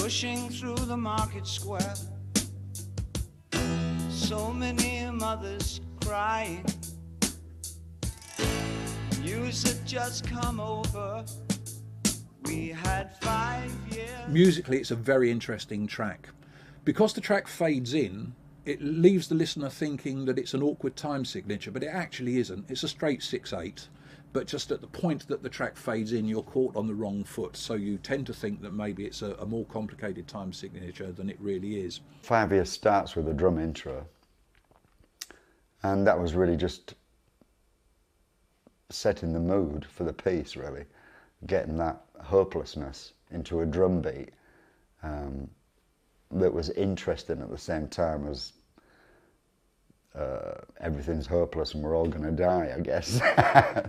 pushing through the market square. So many mothers crying. News had just come over. We had 5 years. Musically, it's a very interesting track. Because the track fades in, it leaves the listener thinking that it's an awkward time signature, but it actually isn't. It's a straight 6/8, but just at the point that the track fades in, you're caught on the wrong foot. So you tend to think that maybe it's a more complicated time signature than it really is. 5 Years starts with a drum intro, and that was really just setting the mood for the piece, really. Getting that hopelessness into a drum beat that was interesting at the same time as everything's hopeless and we're all going to die, I guess.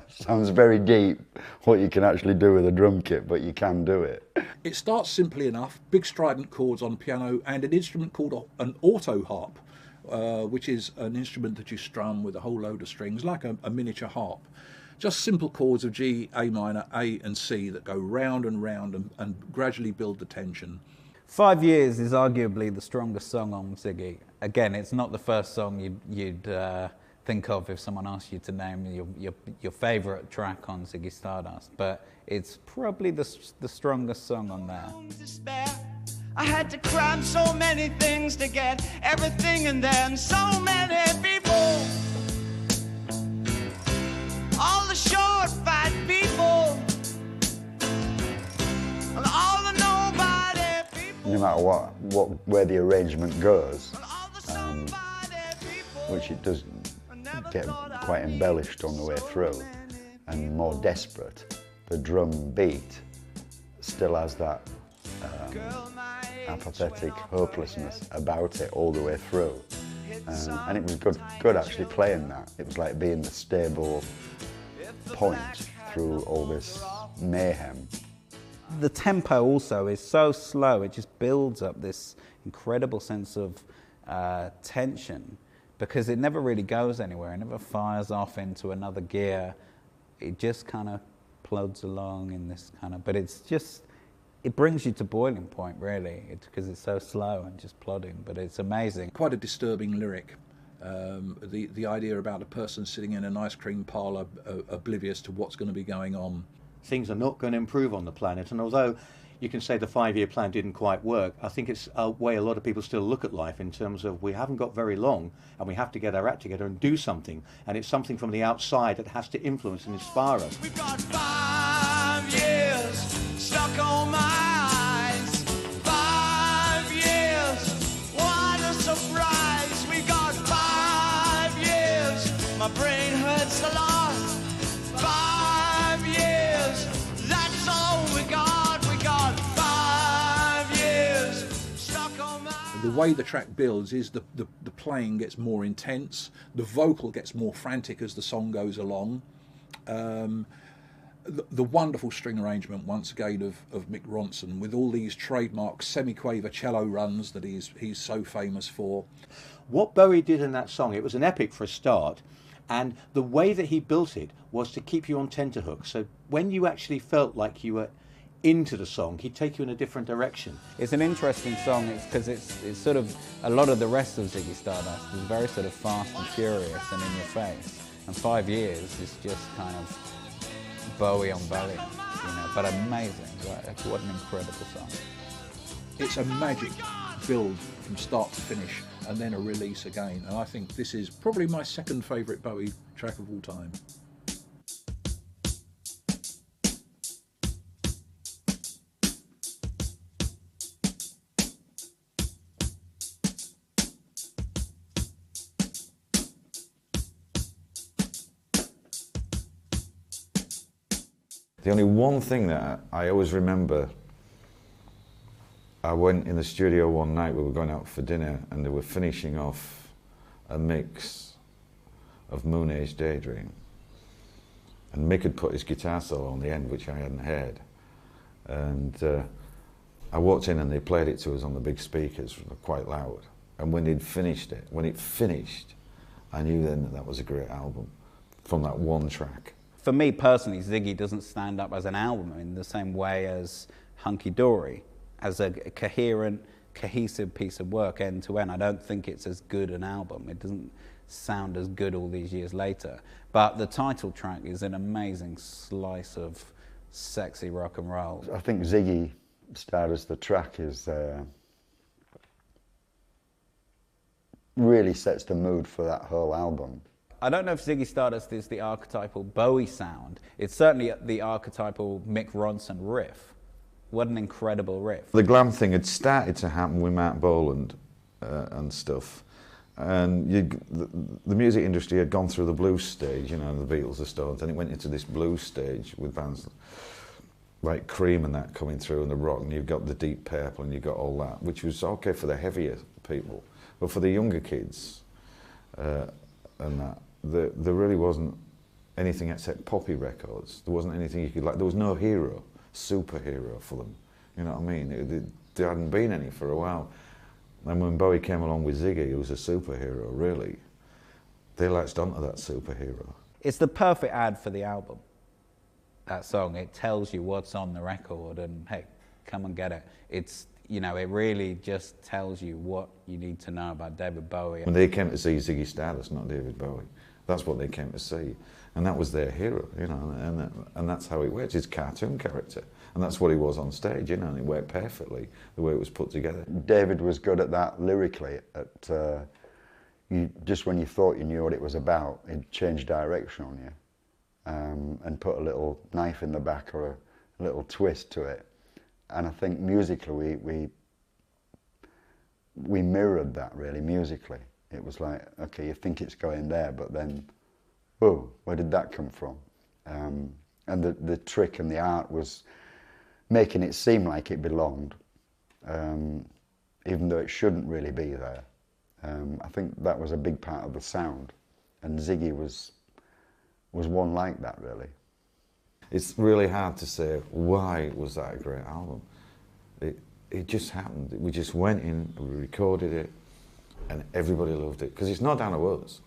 Sounds very deep, what you can actually do with a drum kit, but you can do it. It starts simply enough, big strident chords on piano and an instrument called an auto harp, which is an instrument that you strum with a whole load of strings, like a miniature harp. Just simple chords of G, A minor, A and C that go round and round and gradually build the tension. 5 Years is arguably the strongest song on Ziggy. Again, it's not the first song you'd think of if someone asked you to name your favourite track on Ziggy Stardust, but it's probably the strongest song on there. I had to cram so many things to get everything and then so many people. All the short, fat people, and all the nobody people. No matter where the arrangement goes, which it does get quite embellished on the way through and more desperate, the drum beat still has that apathetic hopelessness about it all the way through. And it was good actually playing that. It was like being the stable point through all this mayhem. The tempo also is so slow, it just builds up this incredible sense of tension, because it never really goes anywhere, it never fires off into another gear. It just kind of plods along in this kind of, but it's just, it brings you to boiling point, really, because it's so slow and just plodding, but it's amazing. Quite a disturbing lyric. The idea about a person sitting in an ice cream parlour oblivious to what's going to be going on. Things are not going to improve on the planet, and although you can say the 5-year plan didn't quite work, I think it's a way a lot of people still look at life, in terms of we haven't got very long and we have to get our act together and do something, and it's something from the outside that has to influence and inspire us. We've got 5 years stuck on my eyes. 5 years, what a surprise. We got 5 years, my brain hurts a lot. 5 years, that's all we got. We got 5 years stuck on my eyes. The way the track builds is the playing gets more intense, the vocal gets more frantic as the song goes along. The wonderful string arrangement, once again, of Mick Ronson, with all these trademark semi-quaver cello runs that he's so famous for. What Bowie did in that song, it was an epic for a start, and the way that he built it was to keep you on tenterhooks. So when you actually felt like you were into the song, he'd take you in a different direction. It's an interesting song because it's sort of, a lot of the rest of Ziggy Stardust is very sort of fast and furious and in your face, and 5 years is just kind of Bowie on Bowie, but amazing. What an incredible song. It's a magic build from start to finish, and then a release again, and I think this is probably my second favourite Bowie track of all time. The only one thing that I always remember, I went in the studio one night, we were going out for dinner, and they were finishing off a mix of Moon Age Daydream. And Mick had put his guitar solo on the end, which I hadn't heard. And I walked in and they played it to us on the big speakers, quite loud. And when it finished, I knew then that was a great album, from that one track. For me personally, Ziggy doesn't stand up as an album in the same way as Hunky Dory as a coherent, cohesive piece of work end to end. I don't think it's as good an album. It doesn't sound as good all these years later. But the title track is an amazing slice of sexy rock and roll. I think Ziggy Stardust, the track, is really sets the mood for that whole album. I don't know if Ziggy Stardust is the archetypal Bowie sound. It's certainly the archetypal Mick Ronson riff. What an incredible riff. The glam thing had started to happen with Matt Boland and stuff. And the music industry had gone through the blues stage, you know, the Beatles, the Stones, and it went into this blues stage with bands like Cream and that coming through, and the rock, and you've got the Deep Purple, and you've got all that, which was okay for the heavier people. But for the younger kids and that, there really wasn't anything except poppy records. There wasn't anything you could like. There was no hero, superhero for them. You know what I mean? There hadn't been any for a while. And when Bowie came along with Ziggy, who was a superhero, really, they latched onto that superhero. It's the perfect ad for the album, that song. It tells you what's on the record and, hey, come and get it. It's, you know, it really just tells you what you need to know about David Bowie. When they came to see Ziggy Stardust, not David Bowie, that's what they came to see. And that was their hero, you know, and that's how it works. His cartoon character. And that's what he was on stage, you know, and it worked perfectly, the way it was put together. David was good at that lyrically. Just when you thought you knew what it was about, he'd change direction on you and put a little knife in the back or a little twist to it. And I think musically we mirrored that really musically. It was like, okay, you think it's going there, but then, whoa, where did that come from? And the trick and the art was making it seem like it belonged, even though it shouldn't really be there. I think that was a big part of the sound, and Ziggy was one like that, really. It's really hard to say why was that a great album. It just happened. We just went in, we recorded it, and everybody loved it. Because it's not down to us.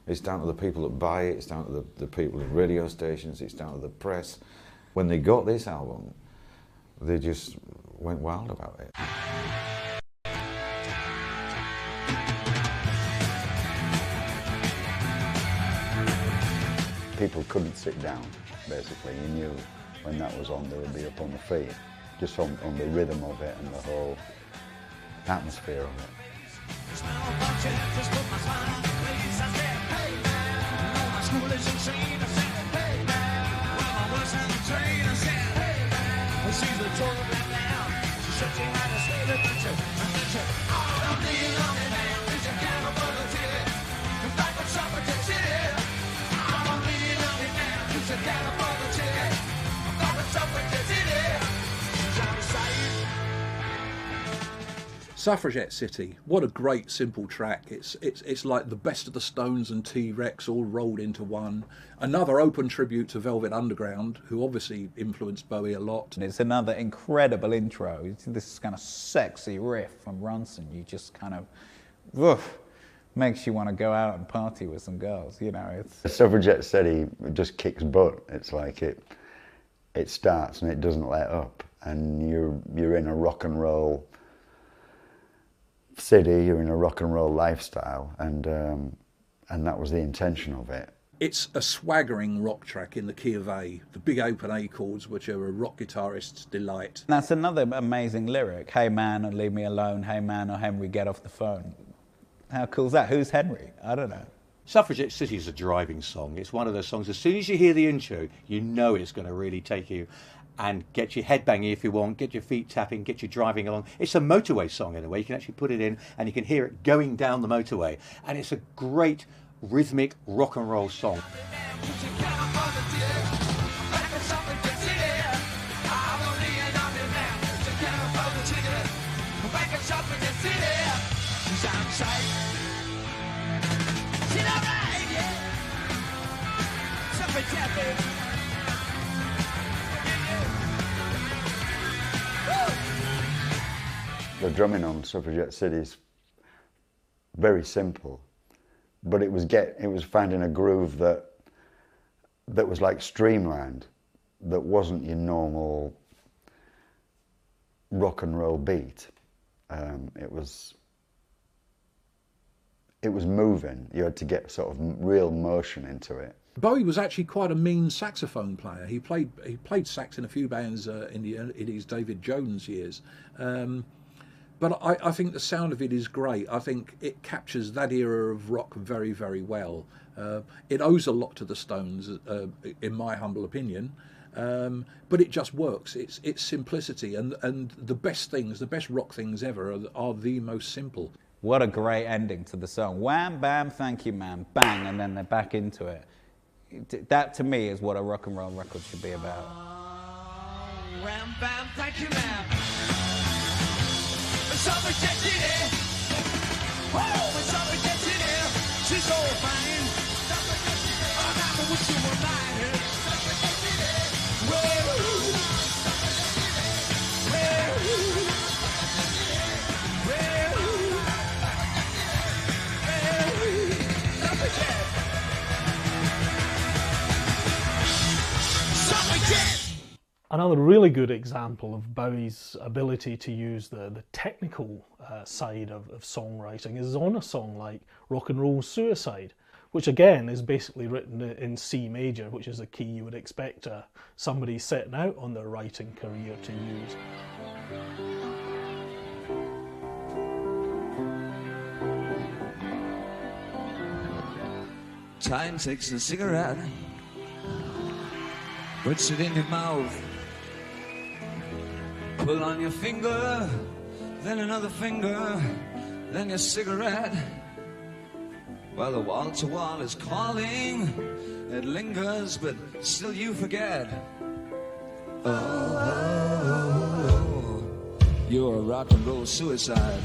It's down to the people that buy it, it's down to the people in radio stations, it's down to the press. When they got this album, they just went wild about it. People couldn't sit down, basically. You knew when that was on, they would be up on the feet, just on the rhythm of it and the whole atmosphere of it. Suffragette City, what a great simple track. It's like the best of the Stones and T-Rex all rolled into one. Another open tribute to Velvet Underground, who obviously influenced Bowie a lot. And it's another incredible intro. This kind of sexy riff from Ronson. You just kind of, woof, makes you want to go out and party with some girls, you know. It's Suffragette City just kicks butt. It's like it starts and it doesn't let up. And you're in a rock and roll city, you're in a rock and roll lifestyle, and that was the intention of it. It's a swaggering rock track in the key of A, the big open A chords, which are a rock guitarist's delight. That's another amazing lyric. Hey man, or leave me alone. Hey man, or Henry, get off the phone. How cool is that? Who's Henry? I don't know. Suffragette City is a driving song. It's one of those songs, as soon as you hear the intro, you know it's going to really take you and get your head banging if you want, get your feet tapping, get you driving along. It's a motorway song in a way. You can actually put it in and you can hear it going down the motorway. And it's a great rhythmic rock and roll song. The drumming on Suffragette City is very simple, but it was finding a groove that was like streamlined, that wasn't your normal rock and roll beat. It was moving. You had to get sort of real motion into it. Bowie was actually quite a mean saxophone player. He played sax in a few bands in his David Jones years. But I think the sound of it is great. I think it captures that era of rock very, very well. It owes a lot to the Stones, in my humble opinion, but it just works. It's simplicity, and the best rock things ever are the most simple. What a great ending to the song. Wham, bam, thank you, man, bang, and then they're back into it. That, to me, is what a rock and roll record should be about. Wham, bam, thank you, ma'am. Suffragette City. Whoa, Suffragette City. She's so fine. I'm not what you were mine. Whoa. Another really good example of Bowie's ability to use the technical side of songwriting is on a song like Rock and Roll Suicide, which again is basically written in C major, which is a key you would expect somebody setting out on their writing career to use. Time takes a cigarette, puts it in your mouth. Pull on your finger, then another finger, then your cigarette. While the wall-to-wall is calling, it lingers, but still you forget. Oh, you're a rock and roll suicide.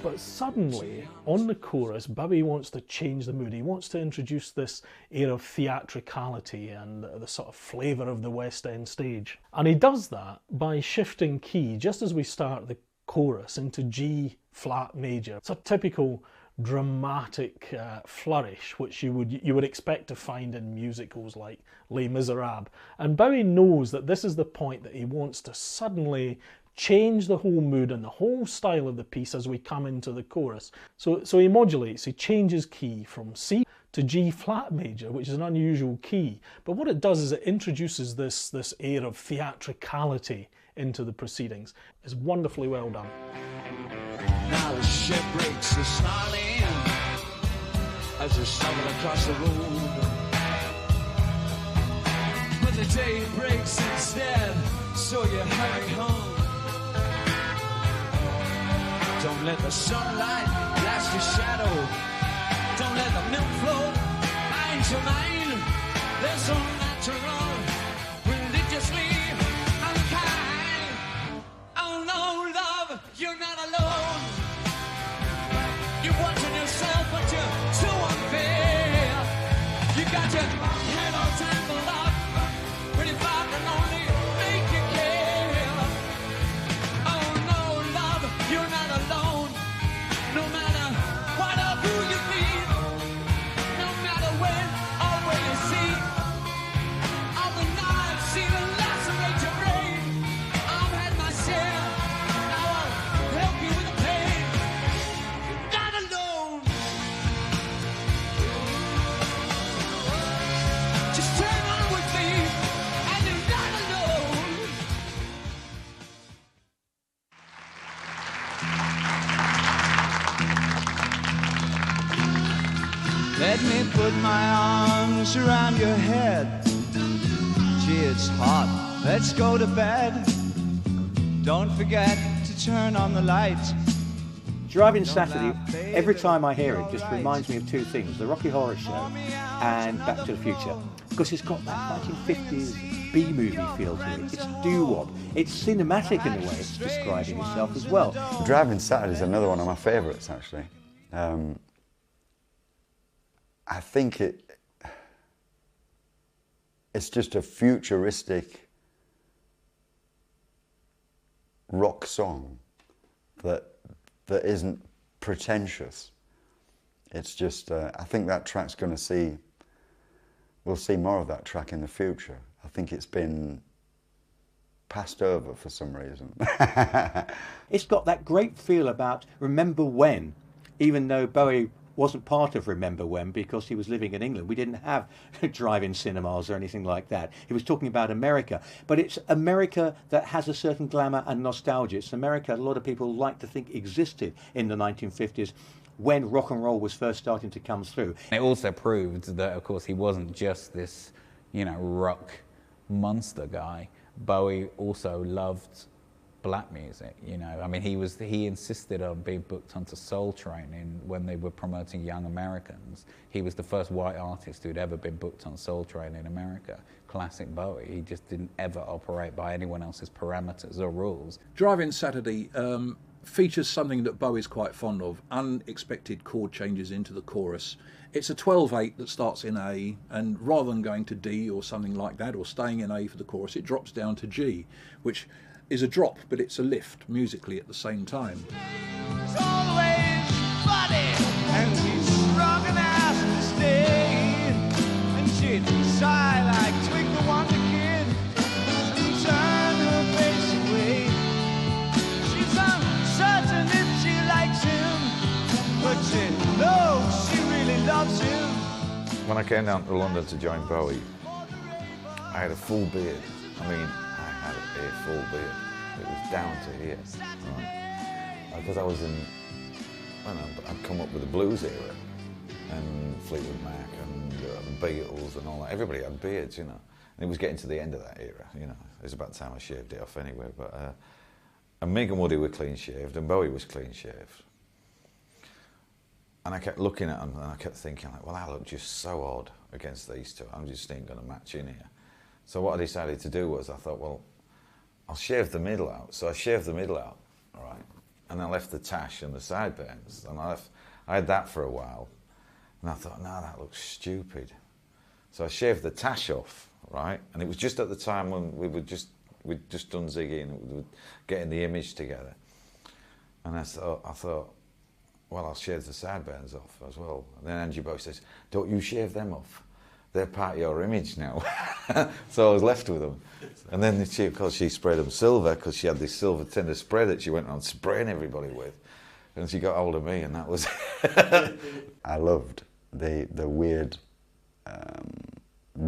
But suddenly, on the chorus, Bowie wants to change the mood. He wants to introduce this air of theatricality and the sort of flavour of the West End stage. And he does that by shifting key, just as we start the chorus, into G flat major. It's a typical dramatic flourish, which you would expect to find in musicals like Les Miserables. And Bowie knows that this is the point that he wants to suddenly change the whole mood and the whole style of the piece as we come into the chorus. So he modulates, he changes key from C to G flat major, which is an unusual key. But what it does is it introduces this air of theatricality into the proceedings. It's wonderfully well done. Now the ship breaks the snarling as they stumble across the road. But the day breaks instead, so you hurry home. Don't let the sunlight blast your shadow. Don't let the milk flow behind your mind. They're so natural, religiously unkind. Oh no, love, you're not alone. You're watching yourself, but you're so unfair. You got your head all tangled up, pretty far can only make you care. Oh no, love, you're not alone. No matter what or who you meet, no matter when or where you see, all the knives see to lacerate your brain. I've had my share, now I'll help you with the pain. You're not alone. Just turn on with me, and you're not alone. Let me put my arms around your head. Gee, it's hot. Let's go to bed. Don't forget to turn on the lights. Driving Saturday, every time I hear it, just reminds me of two things: the Rocky Horror Show and Back to the Future, because it's got that 1950s B-movie feel to it. It's doo-wop. It's cinematic in the way it's describing itself as well. Driving Saturday is another one of my favourites, actually. I think it's just a futuristic rock song that isn't pretentious. It's just, I think that track's going to we'll see more of that track in the future. I think it's been passed over for some reason. It's got that great feel about Remember When, even though Bowie wasn't part of Remember When because he was living in England. We didn't have drive-in cinemas or anything like that. He was talking about America. But it's America that has a certain glamour and nostalgia. It's America a lot of people like to think existed in the 1950s when rock and roll was first starting to come through. It also proved that, of course, he wasn't just this, you know, rock monster guy. Bowie also loved black music, you know. I mean, he insisted on being booked onto Soul Train when they were promoting Young Americans. He was the first white artist who'd ever been booked on Soul Train in America. Classic Bowie. He just didn't ever operate by anyone else's parameters or rules. Drive-In Saturday features something that Bowie's quite fond of, unexpected chord changes into the chorus. It's a 12/8 that starts in A, and rather than going to D or something like that, or staying in A for the chorus, it drops down to G, which is a drop, but it's a lift musically at the same time. It's always funny, and he's strong enough to stay. And she'd sigh like Twig the Wonder Kid and turn her face away. She's uncertain if she likes him, but she knows she really loves him. When I came down to London to join Bowie, I had a full beard. I mean, I had a full beard. It was down to here, right? Because I was in, I don't know, I'd come up with the blues era, and Fleetwood Mac, and the Beatles, and all that. Everybody had beards, you know. And it was getting to the end of that era, you know. It was about time I shaved it off anyway. But and Meg and Woody were clean shaved, and Bowie was clean shaved. And I kept looking at them, and I kept thinking, like, well, I look just so odd against these two. I'm just ain't going to match in here. So what I decided to do was, I thought, well, I'll shave the middle out. So I shaved the middle out, all right? And I left the tash and the sideburns. And I had that for a while. And I thought, no, that looks stupid. So I shaved the tash off, right? And it was just at the time when we'd just done Ziggy and we were getting the image together. And I thought, well, I'll shave the sideburns off as well. And then Angie Bowie says, don't you shave them off. They're part of your image now. So I was left with them. And then of course, she sprayed them silver because she had this silver tin of spray that she went on spraying everybody with. And she got hold of me, and that was I loved the weird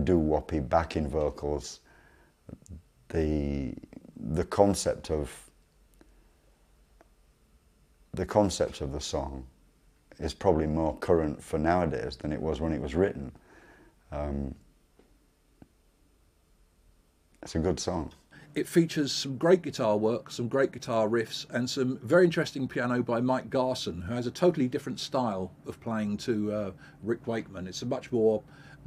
doo-woppy backing vocals, the concept of the song is probably more current for nowadays than it was when it was written. It's a good song. It features some great guitar work, some great guitar riffs, and some very interesting piano by Mike Garson, who has a totally different style of playing to Rick Wakeman. It's a much more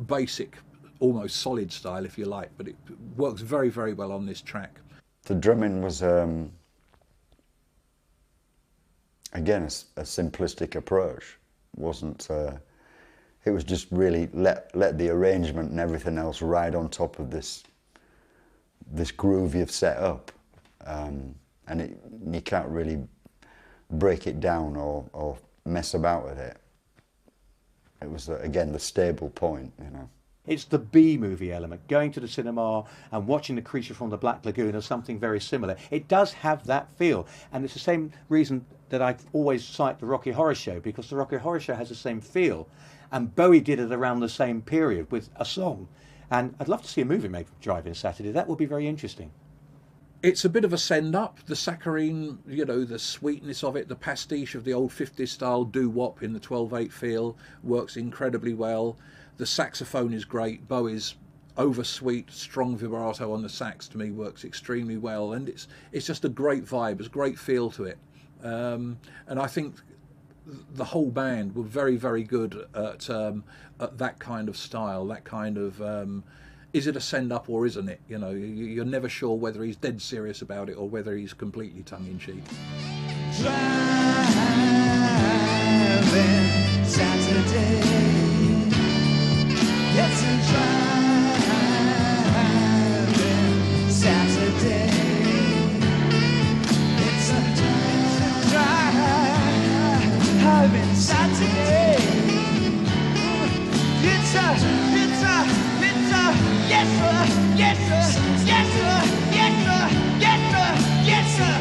basic, almost solid style, if you like, but it works very, very well on this track. The drumming was, again, a simplistic approach. It was just really let the arrangement and everything else ride on top of this groove you've set up, and you can't really break it down or mess about with it. It was, again, the stable point, you know. It's the B-movie element, going to the cinema and watching The Creature from the Black Lagoon or something very similar. It does have that feel, and it's the same reason that I always cite the Rocky Horror Show, because the Rocky Horror Show has the same feel, and Bowie did it around the same period with a song. And I'd love to see a movie made from Drive-In Saturday. That would be very interesting. It's a bit of a send-up. The saccharine, you know, the sweetness of it, the pastiche of the old 50s style doo-wop in the 12/8 feel works incredibly well. The saxophone is great. Bowie's over-sweet, strong vibrato on the sax, to me, works extremely well. And it's just a great vibe. There's a great feel to it. And I think the whole band were very, very good at that kind of style, that kind of, is it a send-up or isn't it? You know, you're never sure whether he's dead serious about it or whether he's completely tongue-in-cheek. Driving Saturday, it's a driving Saturday, it's a driving Saturday, it's a sir, yes sir, yes sir, yes sir, yes sir, yes sir, yes sir.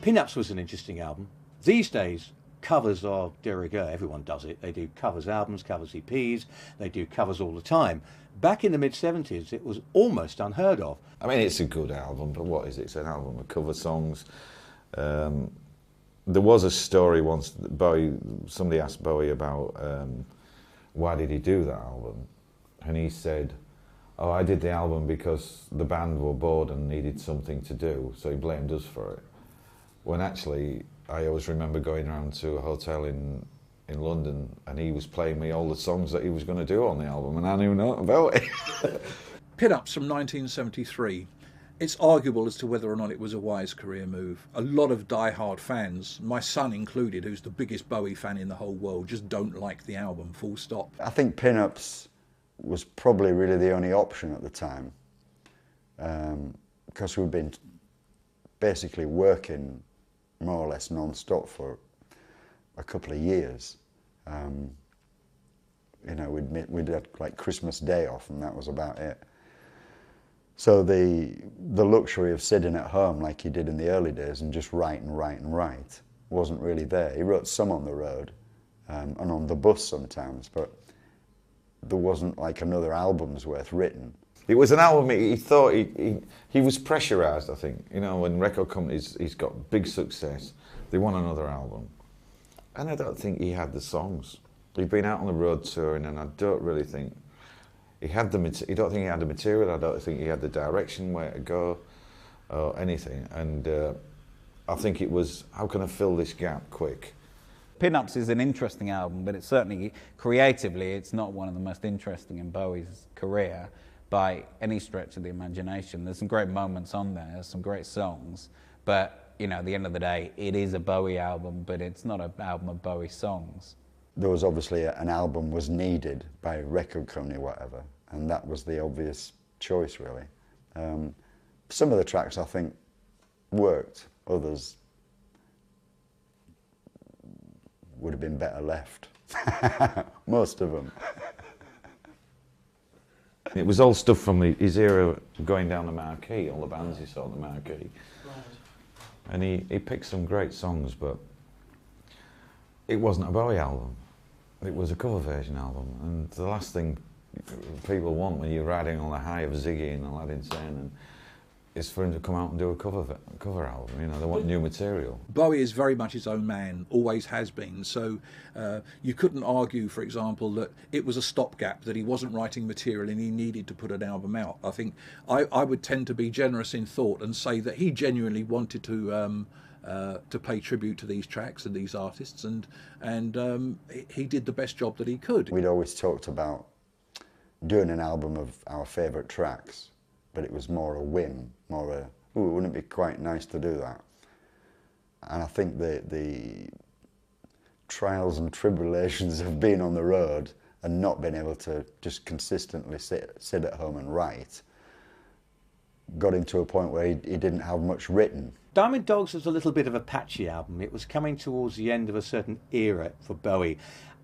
Pinups was an interesting album. These days, covers are de rigueur. Everyone does it. They do covers albums, covers EPs. They do covers all the time. Back in the mid-70s, it was almost unheard of. I mean, it's a good album, but what is it? It's an album of cover songs. There was a story once that somebody asked Bowie about why did he do that album, and he said, "Oh, I did the album because the band were bored and needed something to do, so he blamed us for it." When actually, I always remember going around to a hotel in London, and he was playing me all the songs that he was going to do on the album, and I knew nothing about it. Pinups from 1973. It's arguable as to whether or not it was a wise career move. A lot of die-hard fans, my son included, who's the biggest Bowie fan in the whole world, just don't like the album, full stop. I think Pinups was probably really the only option at the time, because we'd been basically working more or less non-stop for a couple of years. You know, we'd had like Christmas Day off, and that was about it. So the luxury of sitting at home like he did in the early days and just write wasn't really there. He wrote some on the road and on the bus sometimes, but there wasn't like another album's worth written. It was an album, he thought he was pressurised, I think. You know, when record companies, he's got big success, they want another album. And I don't think he had the songs. He'd been out on the road touring, and I don't really think he had the don't think he had the material, I don't think he had the direction, where to go, or anything. And I think it was, how can I fill this gap quick? Pinups is an interesting album, but it's certainly, creatively, it's not one of the most interesting in Bowie's career by any stretch of the imagination. There's some great moments on there, some great songs, but, you know, at the end of the day, it is a Bowie album, but it's not an album of Bowie songs. There was obviously an album was needed by a record company or whatever, and that was the obvious choice, really. Some of the tracks, I think, worked. Others would have been better left. Most of them. It was all stuff from his era going down the marquee, all the bands he saw on the marquee. Right. And he picked some great songs, but it wasn't a Bowie album. It was a cover version album. And the last thing people want when you're riding on the high of Ziggy and Aladdin, Sane, is for him to come out and do a cover album. You know, they want new material. Bowie is very much his own man, always has been. So you couldn't argue, for example, that it was a stopgap, that he wasn't writing material and he needed to put an album out. I think I would tend to be generous in thought and say that he genuinely wanted to pay tribute to these tracks and these artists, and he did the best job that he could. We'd always talked about doing an album of our favourite tracks, but it was more a whim, more a, ooh, wouldn't it be quite nice to do that? And I think the trials and tribulations of being on the road and not being able to just consistently sit at home and write got him to a point where he didn't have much written. Diamond Dogs was a little bit of a patchy album. It was coming towards the end of a certain era for Bowie.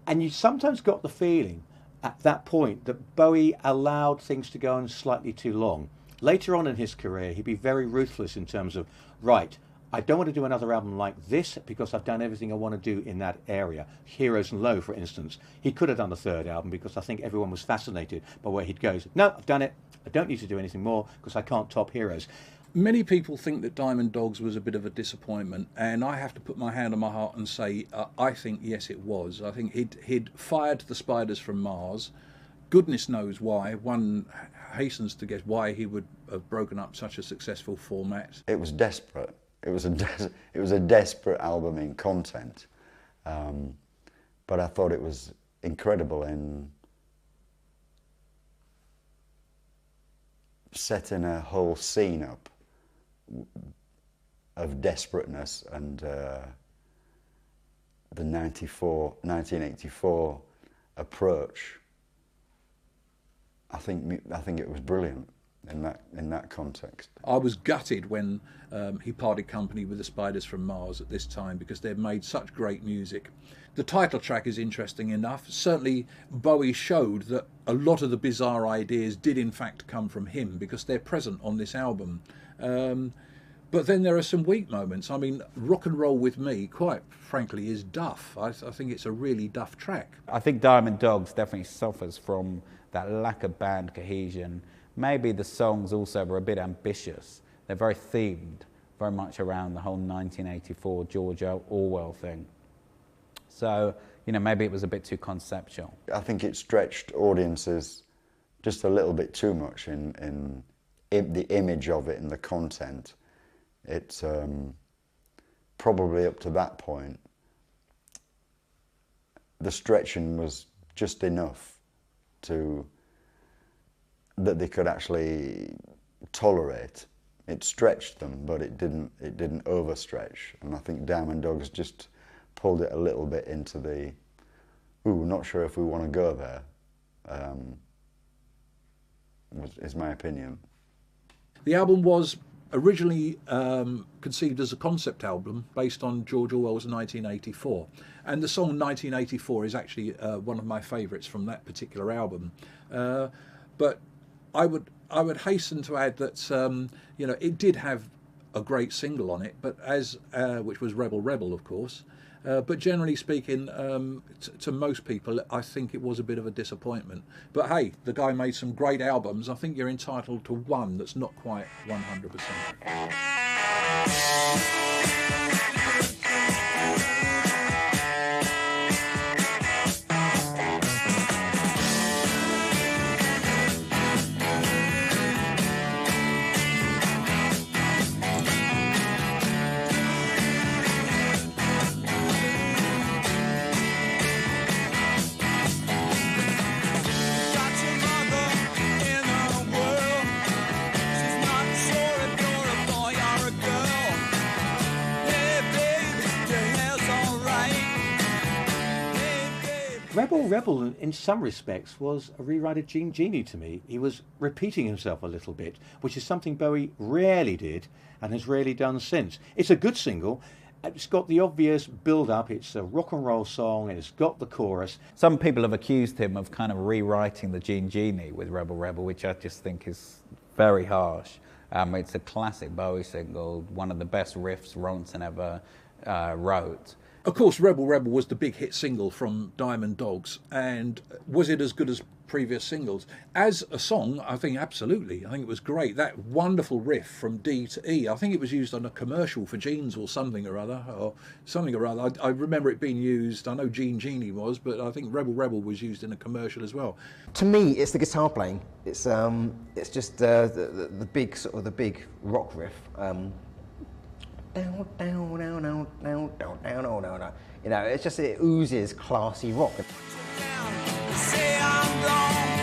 And you sometimes got the feeling at that point that Bowie allowed things to go on slightly too long. Later on in his career, he'd be very ruthless in terms of, right, I don't want to do another album like this because I've done everything I want to do in that area. Heroes and Low, for instance. He could have done a third album because I think everyone was fascinated by where he'd go. No, I've done it. I don't need to do anything more because I can't top Heroes. Many people think that Diamond Dogs was a bit of a disappointment, and I have to put my hand on my heart and say I think yes it was. I think he'd fired the Spiders from Mars. Goodness knows why. One hastens to guess why he would have broken up such a successful format. It was desperate. It was a desperate album in content, but I thought it was incredible in setting a whole scene up of desperateness and the 1984 approach. I think it was brilliant. in that context. I was gutted when he parted company with the Spiders from Mars at this time, because they've made such great music. The title track is interesting enough. Certainly Bowie showed that a lot of the bizarre ideas did in fact come from him, because they're present on this album. But then there are some weak moments. I mean, Rock and Roll With Me, quite frankly, is duff. I think it's a really duff track. I think Diamond Dogs definitely suffers from that lack of band cohesion. Maybe the songs also were a bit ambitious. They're very themed, very much around the whole 1984 George Orwell thing. So, you know, maybe it was a bit too conceptual. I think it stretched audiences just a little bit too much in the image of it and the content. It's probably up to that point, the stretching was just enough that they could actually tolerate. It stretched them, but it didn't overstretch. And I think Diamond Dogs just pulled it a little bit into the, not sure if we want to go there, is my opinion. The album was originally conceived as a concept album based on George Orwell's 1984, and the song 1984 is actually one of my favourites from that particular album. But I would hasten to add that you know, it did have a great single on it, but which was Rebel Rebel, of course. But generally speaking, to most people, I think it was a bit of a disappointment. But hey, the guy made some great albums. I think you're entitled to one that's not quite 100%. Rebel Rebel, in some respects, was a rewrite of Gene Genie to me. He was repeating himself a little bit, which is something Bowie rarely did and has rarely done since. It's a good single. It's got the obvious build-up. It's a rock and roll song, and it's got the chorus. Some people have accused him of kind of rewriting the Gene Genie with Rebel Rebel, which I just think is very harsh. It's a classic Bowie single, one of the best riffs Ronson ever wrote. Of course, Rebel Rebel was the big hit single from Diamond Dogs, and was it as good as previous singles? As a song, I think absolutely. I think it was great. That wonderful riff from D to E, I think it was used on a commercial for jeans or something or other. I remember it being used, I know Gene Genie was, but I think Rebel Rebel was used in a commercial as well. To me, it's the guitar playing. It's just the big sort of the big rock riff. Down, down, down, down, down, down, down, down, down. You know, it's just, it oozes classy rock. Say I'm wrong,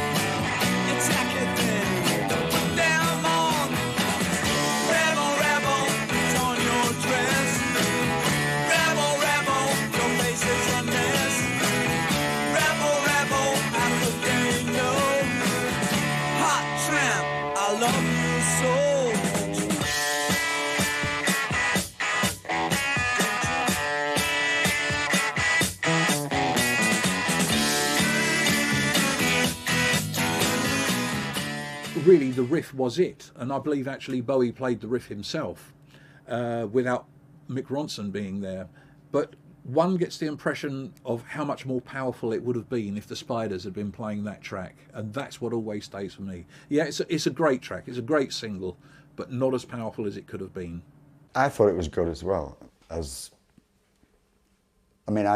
attack it then, put them on. Rebel, rebel, put on your dress. Rebel, rebel, your face is a mess. Rebel, rebel, after they know. Hot tramp, I love you so. Really, the riff was it, and I believe actually Bowie played the riff himself without Mick Ronson being there. But one gets the impression of how much more powerful it would have been if the Spiders had been playing that track, and that's what always stays for me. Yeah, it's a great track, it's a great single, but not as powerful as it could have been. I thought it was good as well. I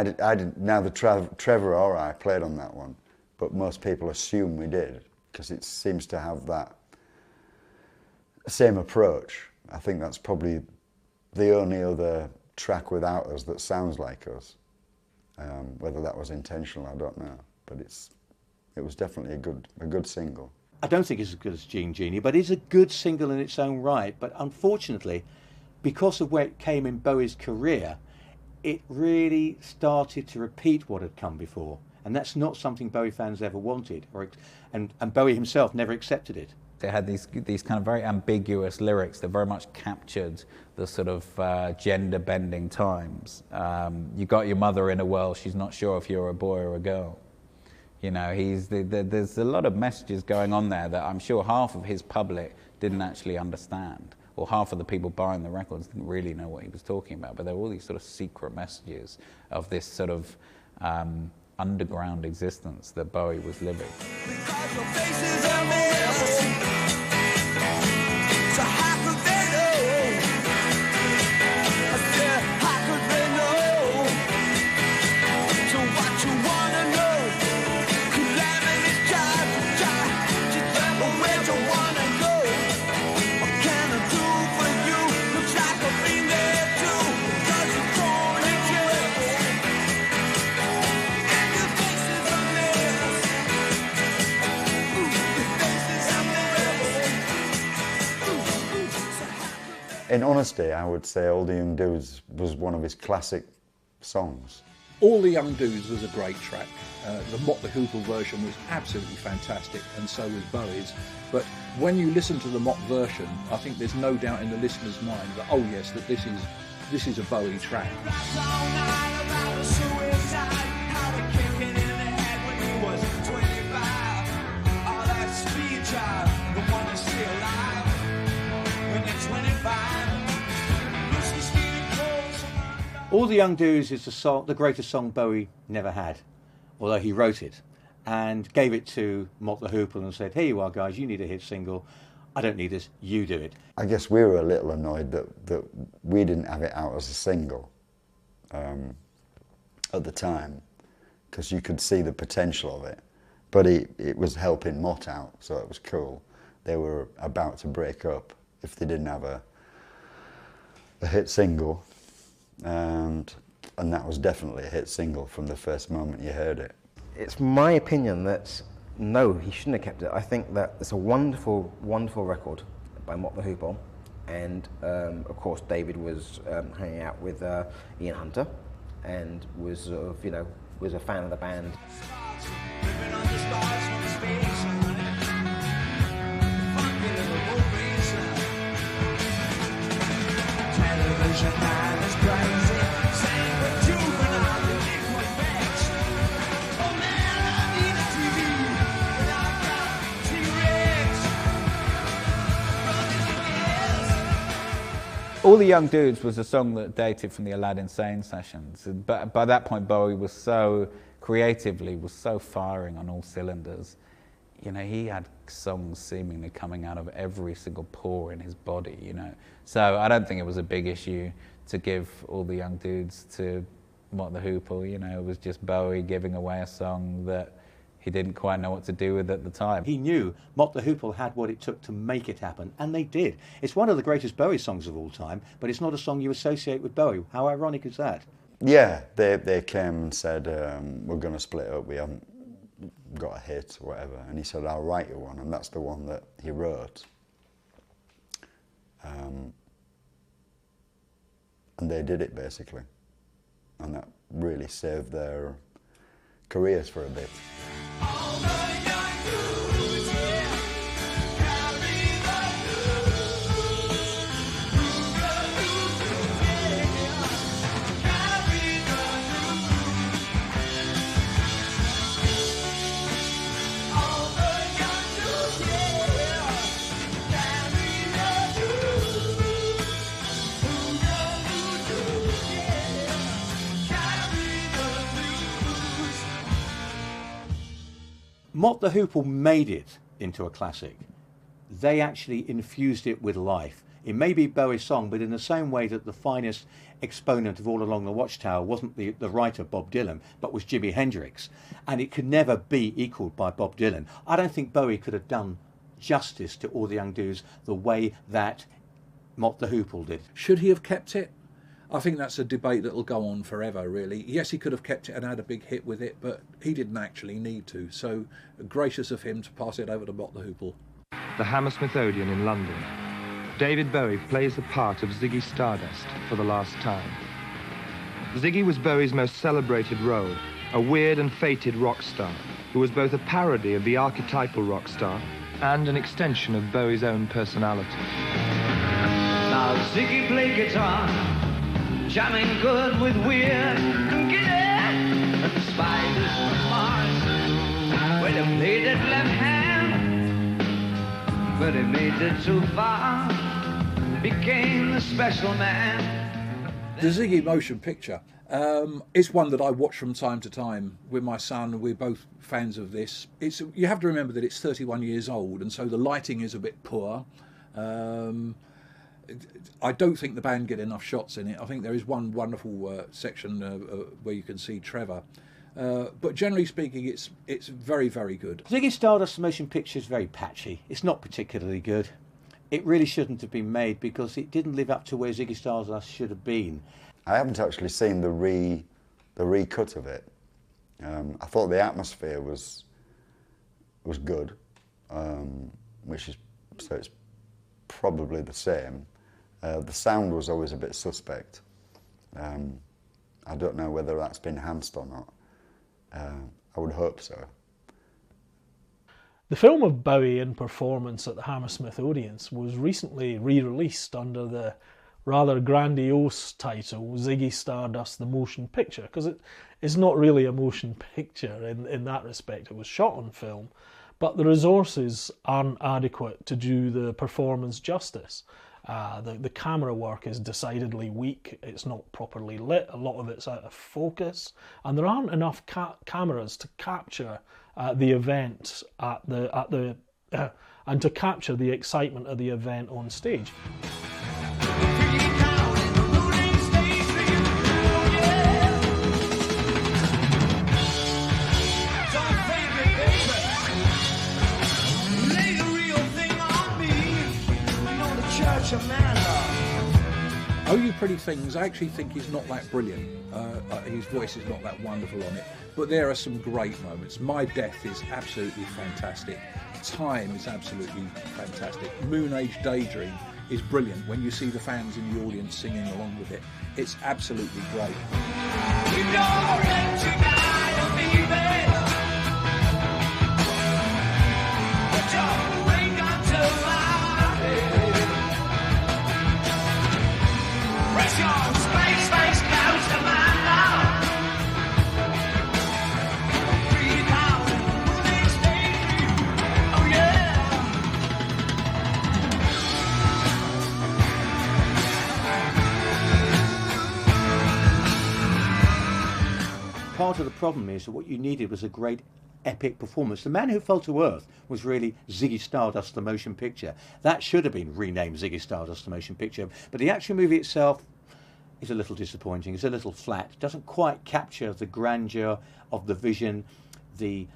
did. Now the Trevor or I played on that one, but most people assume we did, because it seems to have that same approach. I think that's probably the only other track without us that sounds like us. Whether that was intentional, I don't know. But it was definitely a good single. I don't think it's as good as Gene Genie, but it's a good single in its own right. But unfortunately, because of where it came in Bowie's career, it really started to repeat what had come before. And that's not something Bowie fans ever wanted, and Bowie himself never accepted it. They had these kind of very ambiguous lyrics that very much captured the sort of gender-bending times. You got your mother in a well, she's not sure if you're a boy or a girl. You know, there's a lot of messages going on there that I'm sure half of his public didn't actually understand, or half of the people buying the records didn't really know what he was talking about. But there were all these sort of secret messages of this sort of underground existence that Bowie was living. Because your faces are made. So how could they know? I said, how could they know? So what you wanna know? Calamity child, you tell me where you wanna go. What can I do for you? Looks like I've been there too. Because you're born in jail. And your faces are made. In honesty, I would say All the Young Dudes was one of his classic songs. All the Young Dudes was a great track. The Mott the Hoople version was absolutely fantastic, and so was Bowie's. But when you listen to the Mott version, I think there's no doubt in the listener's mind that, oh yes, that this is a Bowie track. All the Young Dudes is the greatest song Bowie never had, although he wrote it and gave it to Mott the Hoople and said, here you are guys, you need a hit single. I don't need this, you do it. I guess we were a little annoyed that we didn't have it out as a single at the time, because you could see the potential of it. But it was helping Mott out, so it was cool. They were about to break up if they didn't have a hit single. And that was definitely a hit single from the first moment you heard it. It's my opinion that no, he shouldn't have kept it. I think that it's a wonderful, wonderful record by Mott the Hoople, and of course David was hanging out with Ian Hunter, and was sort of, you know, was a fan of the band. All the Young Dudes was a song that dated from the Aladdin Sane sessions. But by that point, Bowie was so creatively, was so firing on all cylinders. You know, he had songs seemingly coming out of every single pore in his body, you know. So I don't think it was a big issue to give All the Young Dudes to Mott the Hoople. You know, it was just Bowie giving away a song that he didn't quite know what to do with at the time. He knew Mott the Hoople had what it took to make it happen, and they did. It's one of the greatest Bowie songs of all time, but it's not a song you associate with Bowie. How ironic is that? Yeah, they came and said, we're going to split up, we haven't got a hit or whatever. And he said, I'll write you one, and that's the one that he wrote. And they did it, basically. And that really saved their careers for a bit. Mott the Hoople made it into a classic. They actually infused it with life. It may be Bowie's song, but in the same way that the finest exponent of All Along the Watchtower wasn't the writer Bob Dylan, but was Jimi Hendrix. And it could never be equalled by Bob Dylan. I don't think Bowie could have done justice to All the Young Dudes the way that Mott the Hoople did. Should he have kept it? I think that's a debate that will go on forever, really. Yes, he could have kept it and had a big hit with it, but he didn't actually need to. So gracious of him to pass it over to Mott the Hoople. The Hammersmith Odeon in London. David Bowie plays the part of Ziggy Stardust for the last time. Ziggy was Bowie's most celebrated role, a weird and fated rock star who was both a parody of the archetypal rock star and an extension of Bowie's own personality. Now Ziggy played guitar, jamming good with weird and spiders from Mars. Well, he played it left hand, but he made it too far, became the special man. The Ziggy motion picture is one that I watch from time to time with my son. We're both fans of this. You have to remember that it's 31 years old, and so the lighting is a bit poor. I don't think the band get enough shots in it. I think there is one wonderful section where you can see Trevor. But generally speaking, it's very, very good. Ziggy Stardust motion picture is very patchy. It's not particularly good. It really shouldn't have been made because it didn't live up to where Ziggy Stardust should have been. I haven't actually seen the recut of it. I thought the atmosphere was good, so it's probably the same. The sound was always a bit suspect. I don't know whether that's been enhanced or not. I would hope so. The film of Bowie in performance at the Hammersmith Audience was recently re-released under the rather grandiose title Ziggy Stardust the Motion Picture, because it is not really a motion picture in that respect. It was shot on film, but the resources aren't adequate to do the performance justice. The camera work is decidedly weak. It's not properly lit. A lot of it's out of focus, and there aren't enough cameras to capture the event and to capture the excitement of the event on stage. Oh You Pretty Things, I actually think he's not that brilliant. His voice is not that wonderful on it, but there are some great moments. My Death is absolutely fantastic. Time is absolutely fantastic. Moon Age Daydream is brilliant when you see the fans in the audience singing along with it. It's absolutely great. Part of the problem is that what you needed was a great epic performance. The Man Who Fell to Earth was really Ziggy Stardust the Motion Picture. That should have been renamed Ziggy Stardust the Motion Picture, but the actual movie itself is a little disappointing. It's a little flat. It doesn't quite capture the grandeur of the vision, the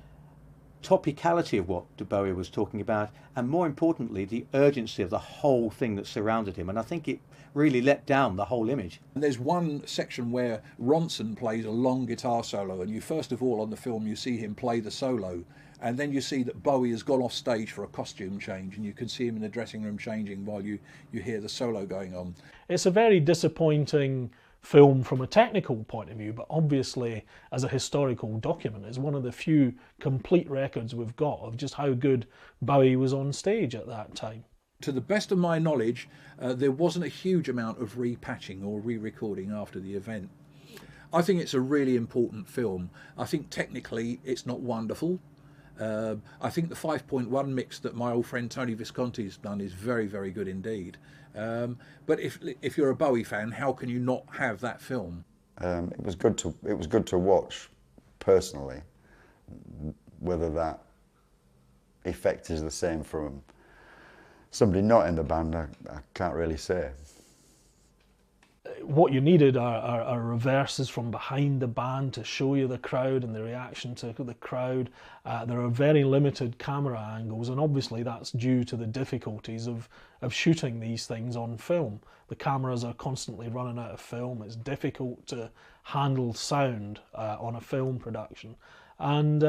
topicality of what Bowie was talking about, and more importantly, the urgency of the whole thing that surrounded him. And I think it really let down the whole image. And there's one section where Ronson plays a long guitar solo, and you first of all on the film you see him play the solo, and then you see that Bowie has gone off stage for a costume change, and you can see him in the dressing room changing while you hear the solo going on. It's a very disappointing film from a technical point of view, but obviously as a historical document it's one of the few complete records we've got of just how good Bowie was on stage at that time. To the best of my knowledge, there wasn't a huge amount of repatching or re-recording after the event. I think it's a really important film. I think technically it's not wonderful. I think the 5.1 mix that my old friend Tony Visconti's done is very, very good indeed. But if you're a Bowie fan, how can you not have that film? It was good to watch personally. Whether that effect is the same from somebody not in the band, I can't really say. What you needed are reverses from behind the band to show you the crowd and the reaction to the crowd. There are very limited camera angles, and obviously that's due to the difficulties of shooting these things on film. The cameras are constantly running out of film. It's difficult to handle sound on a film production, and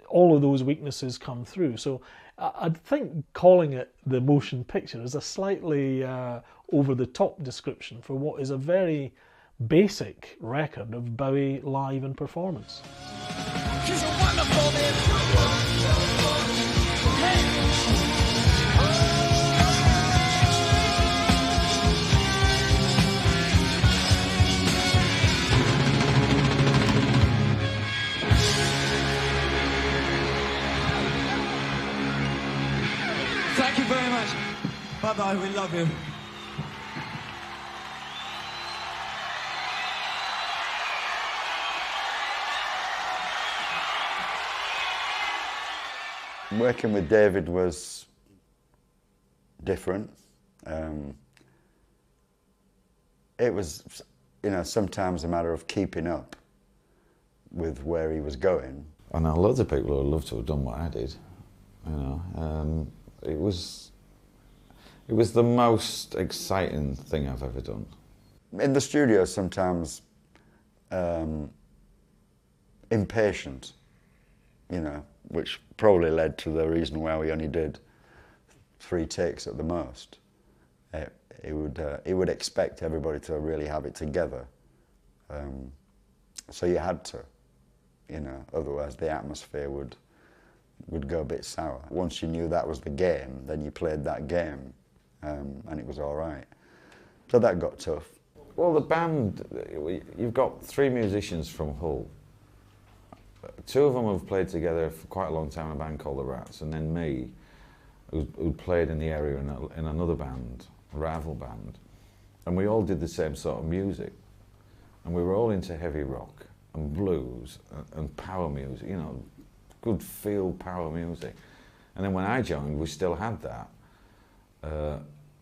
all of those weaknesses come through. So I think calling it the motion picture is a slightly over-the-top description for what is a very basic record of Bowie live in performance. She's a wonderful man. Hey. Bye-bye, we love you. Working with David was different. It was, you know, sometimes a matter of keeping up with where he was going. I know loads of people who would love to have done what I did. You know, it was the most exciting thing I've ever done. In the studio, sometimes impatient, you know, which probably led to the reason why we only did 3 takes at the most. He would expect everybody to really have it together. So you had to, you know, otherwise the atmosphere would go a bit sour. Once you knew that was the game, then you played that game, and it was all right. So that got tough. Well, the band, you've got 3 musicians from Hull. 2 of them have played together for quite a long time in a band called The Rats, and then me, who played in the area in another band, a rival band. And we all did the same sort of music. And we were all into heavy rock and blues and power music, you know, good feel power music. And then when I joined, we still had that.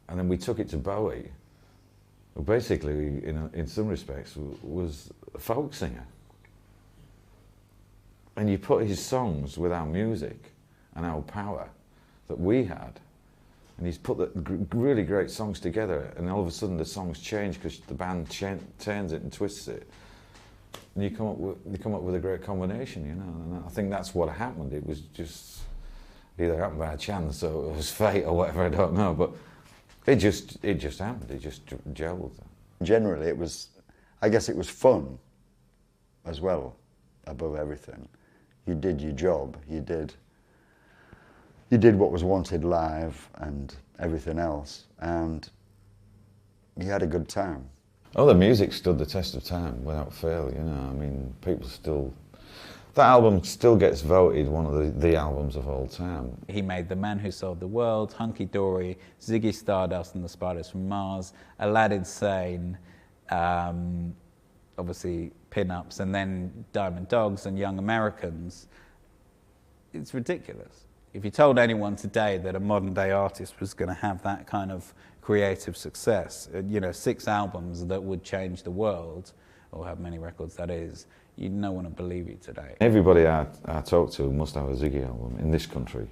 And then we took it to Bowie, who basically, in some respects, was a folk singer. And you put his songs with our music and our power that we had, and he's put the really great songs together, and all of a sudden the songs change because the band turns it and twists it, and you come up with a great combination, you know. And I think that's what happened. It was just either happened by chance or it was fate or whatever, I don't know, but it just happened. It just gelled. Generally, I guess it was fun as well, above everything. You did your job. You did what was wanted live and everything else, and you had a good time. Oh, the music stood the test of time without fail, you know. I mean, people still... That album still gets voted one of the albums of all time. He made The Man Who Sold the World, Hunky Dory, Ziggy Stardust and the Spiders from Mars, Aladdin, Sane, obviously Pinups, and then Diamond Dogs and Young Americans. It's ridiculous. If you told anyone today that a modern day artist was going to have that kind of creative success, you know, 6 albums that would change the world, or have many records that is, no one would believe you today. Everybody I talk to must have a Ziggy album in this country.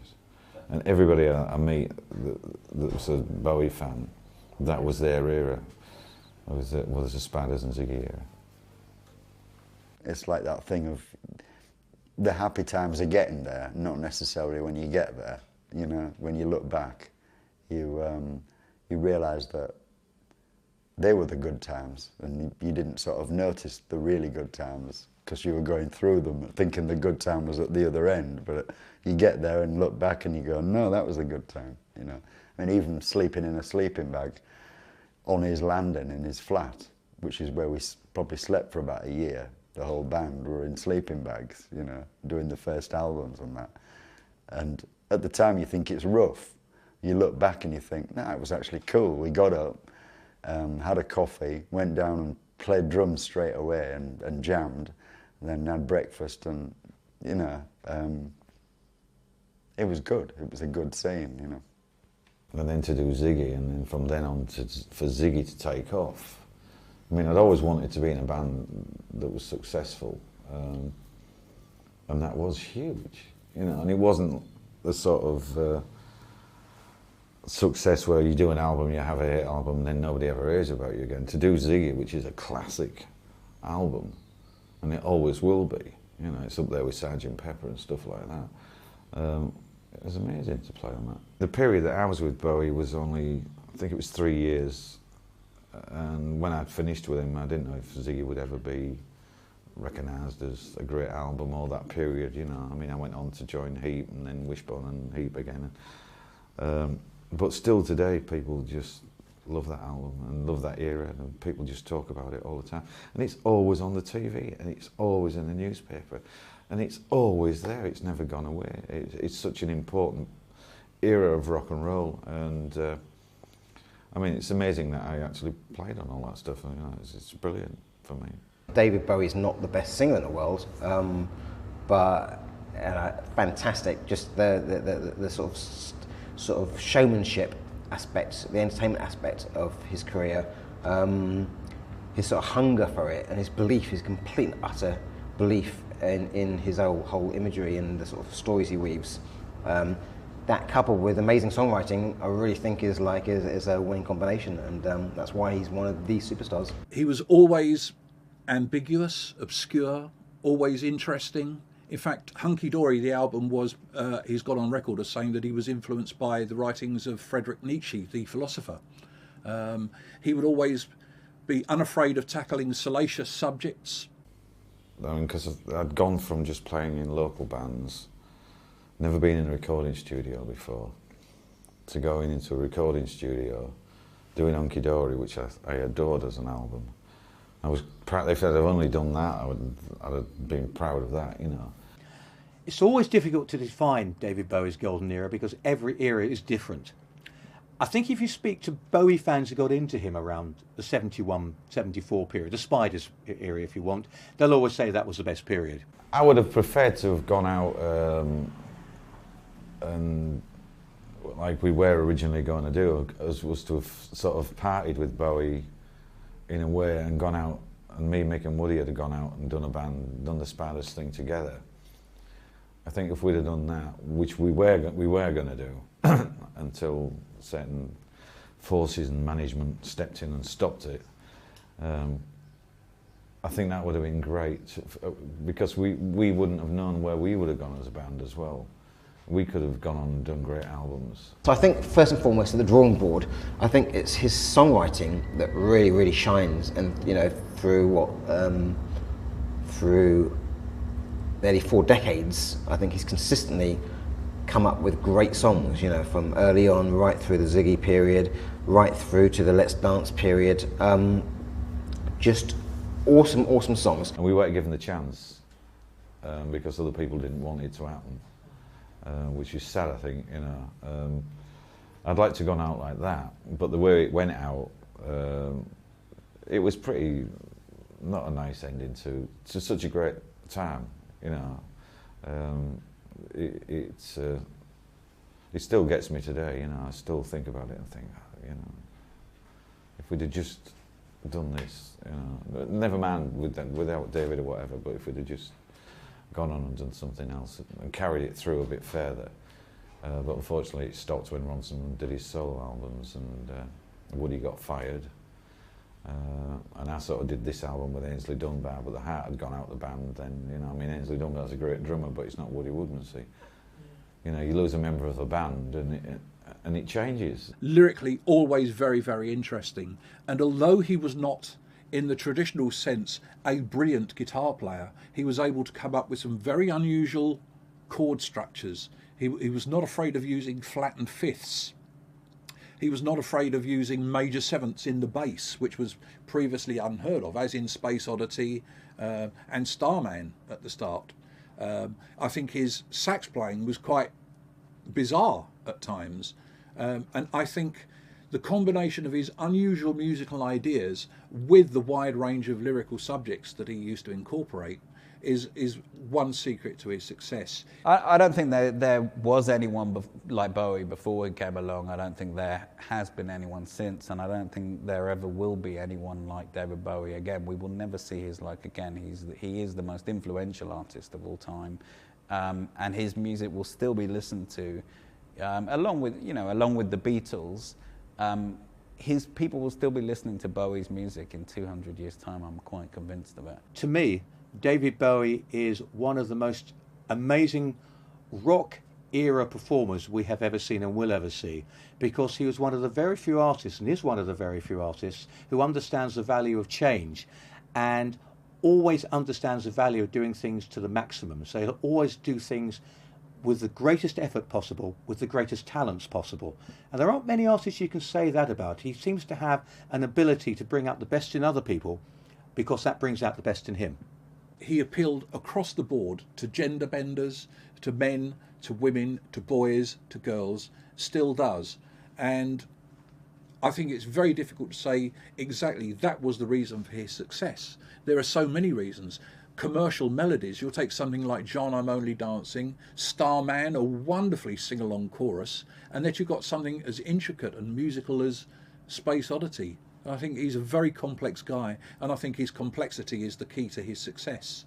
And everybody I meet that was a Bowie fan, that was their era. It was the Spiders and Ziggy era. It's like that thing of the happy times are getting there, not necessarily when you get there. You know, when you look back, you realise that they were the good times, and you didn't sort of notice the really good times because you were going through them, thinking the good time was at the other end. But you get there and look back and you go, no, that was a good time. You know, I mean, even sleeping in a sleeping bag on his landing in his flat, which is where we probably slept for about a year. The whole band were in sleeping bags, you know, doing the first albums and that. And at the time you think it's rough. You look back and you think, no, it was actually cool. We got up, had a coffee, went down and played drums straight away and jammed, and then had breakfast, and, you know, it was good. It was a good scene, you know. And then to do Ziggy, and then from then on for Ziggy to take off. I mean, I'd always wanted to be in a band that was successful, and that was huge, you know. And it wasn't the sort of success where you do an album, you have a hit album, and then nobody ever hears about you again. To do Ziggy, which is a classic album, and it always will be, you know, it's up there with Sgt. Pepper and stuff like that. It was amazing to play on that. The period that I was with Bowie was only, I think it was 3 years. And when I'd finished with him, I didn't know if Ziggy would ever be recognised as a great album all that period, you know. I mean, I went on to join Heap and then Wishbone and Heap again. But still today, people just love that album and love that era, and people just talk about it all the time. And it's always on the TV, and it's always in the newspaper, and it's always there. It's never gone away. It's such an important era of rock and roll, and I mean, it's amazing that I actually played on all that stuff. You know, it's brilliant for me. David Bowie's not the best singer in the world, but fantastic. Just the sort of showmanship aspect, the entertainment aspect of his career, his sort of hunger for it, and his belief, his complete and utter belief in his whole imagery and the sort of stories he weaves. That coupled with amazing songwriting, I really think is a winning combination, and that's why he's one of the superstars. He was always ambiguous, obscure, always interesting. In fact, Hunky Dory, the album, was he's got on record as saying that he was influenced by the writings of Friedrich Nietzsche, the philosopher. He would always be unafraid of tackling salacious subjects. I mean, because I'd gone from just playing in local bands, never been in a recording studio before, to going into a recording studio, doing Hunky Dory, which I adored as an album. I was proud. If I'd have only done that, I'd have been proud of that, you know. It's always difficult to define David Bowie's golden era because every era is different. I think if you speak to Bowie fans who got into him around the 71, 74 period, the Spiders era if you want, they'll always say that was the best period. I would have preferred to have gone out and, like we were originally going to do, was to have sort of partied with Bowie in a way and gone out, and me, Mick and Woody had gone out and done a band, done the Spiders thing together. I think if we'd have done that, which we were going to do, until certain forces and management stepped in and stopped it, I think that would have been great, because we wouldn't have known where we would have gone as a band as well. We could have gone on and done great albums. So I think first and foremost at the drawing board, I think it's his songwriting that really, really shines, and you know, through nearly 4 decades, I think he's consistently come up with great songs, you know, from early on right through the Ziggy period, right through to the Let's Dance period. Just awesome, awesome songs. And we weren't given the chance because other people didn't want it to happen, which is sad, I think, you know. I'd like to have gone out like that, but the way it went out, it was pretty, not a nice ending to such a great time, you know. It still gets me today, you know. I still think about it and think, you know, if we'd have just done this, you know, never mind without David or whatever, but if we'd have just gone on and done something else and carried it through a bit further. But unfortunately it stopped when Ronson did his solo albums, and Woody got fired. And I sort of did this album with Ainsley Dunbar, but the heart had gone out of the band then, you know. I mean, Ainsley Dunbar's a great drummer, but it's not Woody Woodmansey. You know, you lose a member of the band and it changes. Lyrically, always very, very interesting. And although he was not, in the traditional sense, a brilliant guitar player, he was able to come up with some very unusual chord structures. He was not afraid of using flattened fifths. He was not afraid of using major sevenths in the bass, which was previously unheard of, as in Space Oddity and Starman at the start. I think his sax playing was quite bizarre at times. And I think the combination of his unusual musical ideas with the wide range of lyrical subjects that he used to incorporate is one secret to his success. I don't think there was anyone like Bowie before he came along. I don't think there has been anyone since, and I don't think there ever will be anyone like David Bowie again. We will never see his like again. He is the most influential artist of all time, and his music will still be listened to, along with the Beatles. His people will still be listening to Bowie's music in 200 years' time. I'm quite convinced of it. To me, David Bowie is one of the most amazing rock era performers we have ever seen and will ever see, because he was one of the very few artists, and is one of the very few artists, who understands the value of change and always understands the value of doing things to the maximum. So he'll always do things with the greatest effort possible, with the greatest talents possible. And there aren't many artists you can say that about. He seems to have an ability to bring out the best in other people, because that brings out the best in him. He appealed across the board to gender benders, to men, to women, to boys, to girls, still does. And I think it's very difficult to say exactly that was the reason for his success. There are so many reasons. Commercial melodies, you'll take something like John, I'm Only Dancing, Starman, a wonderfully sing-along chorus, and that you've got something as intricate and musical as Space Oddity. I think he's a very complex guy, and I think his complexity is the key to his success.